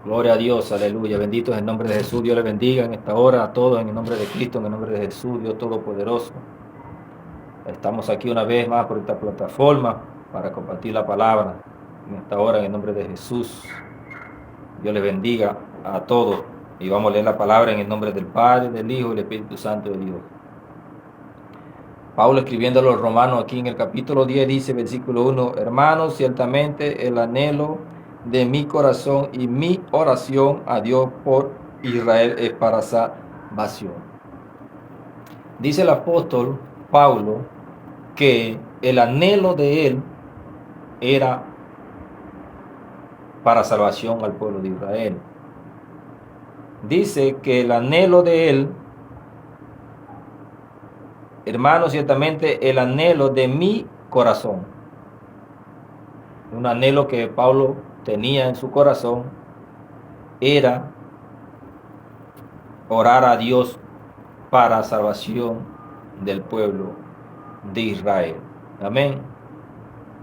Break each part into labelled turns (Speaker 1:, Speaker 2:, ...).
Speaker 1: Gloria a Dios, aleluya. Bendito es el nombre de Jesús. Dios le bendiga en esta hora a todos en el nombre de Cristo, en el nombre de Jesús, Dios Todopoderoso. Estamos aquí una vez más por esta plataforma para compartir la palabra en esta hora en el nombre de Jesús. Dios le bendiga a todos y vamos a leer la palabra en el nombre del Padre, del Hijo y del Espíritu Santo de Dios. Pablo escribiendo a los romanos aquí en el capítulo 10 dice, versículo 1, hermanos, ciertamente el anhelo de mi corazón y mi oración a Dios por Israel es para salvación. Dice el apóstol Pablo que el anhelo de él era para salvación al pueblo de Israel. Dice que el anhelo de él, hermanos, ciertamente el anhelo de mi corazón, un anhelo que Pablo tenía en su corazón, era orar a Dios para salvación del pueblo de Israel. Amén.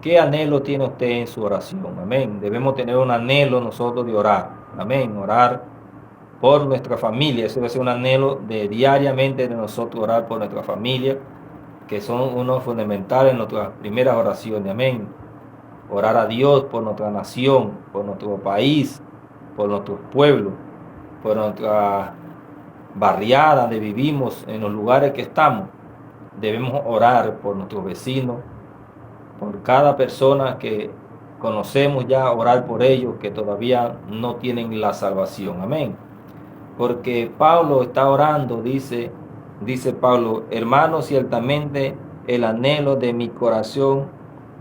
Speaker 1: ¿Qué anhelo tiene usted en su oración? Amén. Debemos tener un anhelo nosotros de orar. Amén. Orar por nuestra familia. Eso debe ser un anhelo de diariamente de nosotros orar por nuestra familia, que son unos fundamentales en nuestras primeras oraciones. Amén. Orar a Dios por nuestra nación, por nuestro país, por nuestros pueblos, por nuestra barriada donde vivimos, en los lugares que estamos. Debemos orar por nuestros vecinos, por cada persona que conocemos ya, orar por ellos que todavía no tienen la salvación. Amén. Porque Pablo está orando, dice Pablo, hermanos, ciertamente el anhelo de mi corazón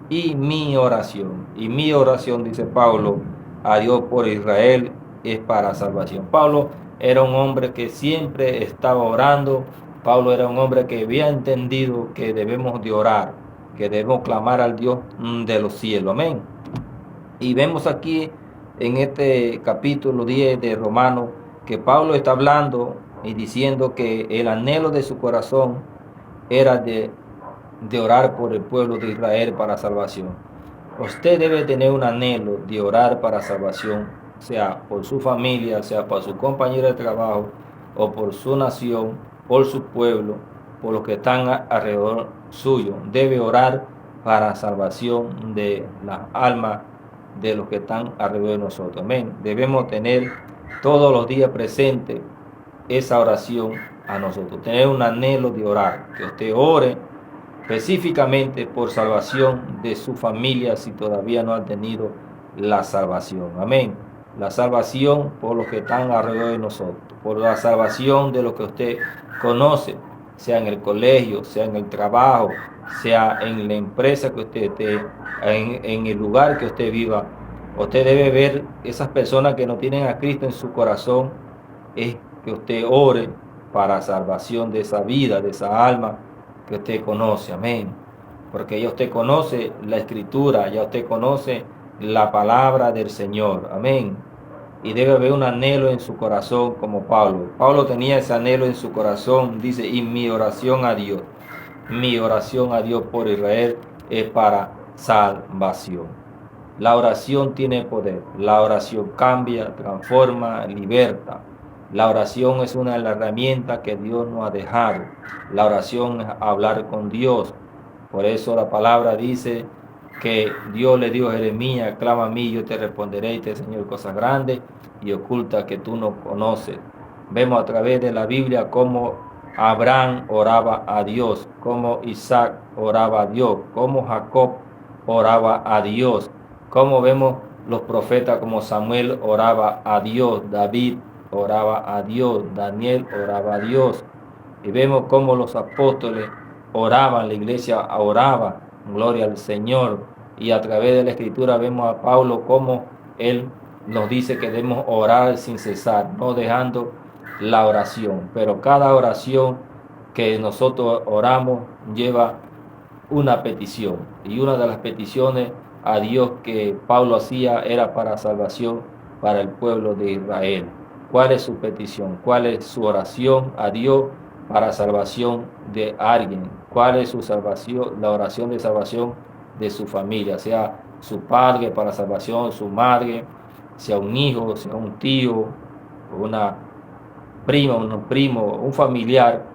Speaker 1: y mi oración. Y mi oración, dice Pablo, a Dios por Israel es para salvación. Pablo era un hombre que siempre estaba orando. Pablo era un hombre que había entendido que debemos de orar, que debemos clamar al Dios de los cielos. Amén. Y vemos aquí en este capítulo 10 de Romanos que Pablo está hablando y diciendo que el anhelo de su corazón era de orar por el pueblo de Israel para salvación. Usted debe tener un anhelo de orar para salvación, sea por su familia, sea por su compañero de trabajo, o por su nación, por su pueblo, por los que están alrededor suyo. Debe orar para salvación de las almas de los que están alrededor de nosotros. Amén. Debemos tener todos los días presente esa oración a nosotros. Tener un anhelo de orar, que usted ore específicamente por salvación de su familia si todavía no ha tenido la salvación. Amén. La salvación por los que están alrededor de nosotros, por la salvación de los que usted conoce, sea en el colegio, sea en el trabajo, sea en la empresa que usted esté, en el lugar que usted viva. Usted debe ver esas personas que no tienen a Cristo en su corazón, es que usted ore para salvación de esa vida, de esa alma que usted conoce. Amén. Porque ya usted conoce la escritura, ya usted conoce la palabra del Señor. Amén. Y debe haber un anhelo en su corazón como Pablo. Pablo tenía ese anhelo en su corazón, dice, y mi oración a Dios por Israel es para salvación. La oración tiene poder, la oración cambia, transforma, liberta. La oración es una de las herramientas que Dios nos ha dejado. La oración es hablar con Dios. Por eso la palabra dice que Dios le dijo a Jeremías, clama a mí, yo te responderé y te enseñaré cosas grandes y ocultas que tú no conoces. Vemos a través de la Biblia cómo Abraham oraba a Dios, cómo Isaac oraba a Dios, cómo Jacob oraba a Dios, cómo vemos los profetas como Samuel oraba a Dios, David oraba a Dios, Daniel oraba a Dios, y vemos cómo los apóstoles oraban, la iglesia oraba, gloria al Señor, y a través de la escritura vemos a Pablo cómo él nos dice que debemos orar sin cesar, no dejando la oración, pero cada oración que nosotros oramos lleva una petición, y una de las peticiones a Dios que Pablo hacía era para salvación para el pueblo de Israel. ¿Cuál es su petición? ¿Cuál es su oración a Dios para salvación de alguien? ¿Cuál es su salvación, la oración de salvación de su familia? Sea su padre para salvación, su madre, sea un hijo, sea un tío, una prima, un primo, un familiar,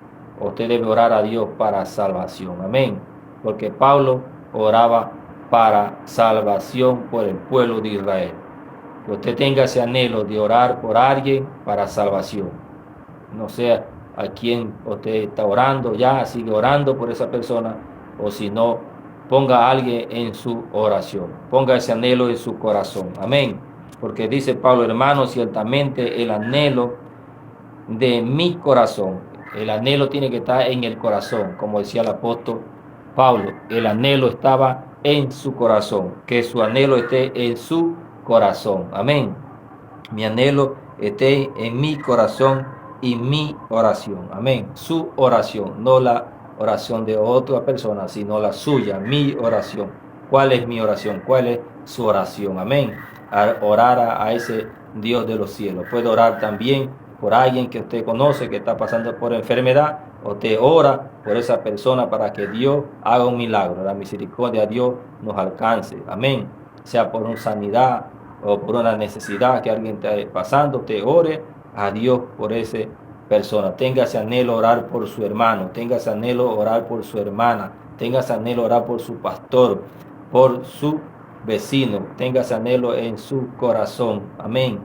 Speaker 1: usted debe orar a Dios para salvación. Amén. Porque Pablo oraba para salvación por el pueblo de Israel. Que usted tenga ese anhelo de orar por alguien para salvación. No sé a quién usted está orando ya, sigue orando por esa persona, o si no, ponga a alguien en su oración. Ponga ese anhelo en su corazón. Amén. Porque dice Pablo, hermano, ciertamente el anhelo de mi corazón. El anhelo tiene que estar en el corazón, como decía el apóstol Pablo. El anhelo estaba en su corazón. Que su anhelo esté en su corazón. Amén. Mi anhelo esté en mi corazón y mi oración. Amén. Su oración, no la oración de otra persona, sino la suya, mi oración. ¿Cuál es mi oración? ¿Cuál es su oración? Amén. Orar a ese Dios de los cielos. Puede orar también por alguien que usted conoce que está pasando por enfermedad. Usted ora por esa persona para que Dios haga un milagro. La misericordia de Dios nos alcance. Amén. Sea por una sanidad o por una necesidad que alguien esté pasando, te ore a Dios por esa persona. Tenga ese anhelo orar por su hermano, tenga ese anhelo orar por su hermana, tenga ese anhelo orar por su pastor, por su vecino, tenga ese anhelo en su corazón. Amén.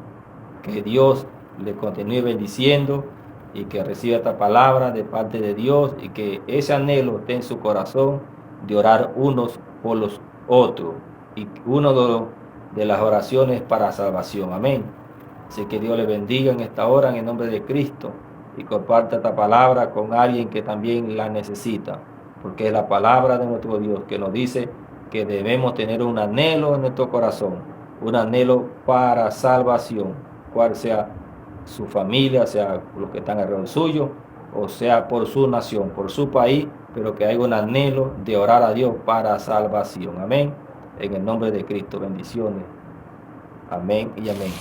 Speaker 1: Que Dios le continúe bendiciendo y que reciba esta palabra de parte de Dios y que ese anhelo esté en su corazón de orar unos por los otros y uno de las oraciones para salvación. Amén. Así que Dios le bendiga en esta hora en el nombre de Cristo y comparta esta palabra con alguien que también la necesita, porque es la palabra de nuestro Dios que nos dice que debemos tener un anhelo en nuestro corazón, un anhelo para salvación, cual sea su familia, sea los que están alrededor suyo, o sea por su nación, por su país, pero que haya un anhelo de orar a Dios para salvación. Amén. En el nombre de Cristo, bendiciones. Amén y amén.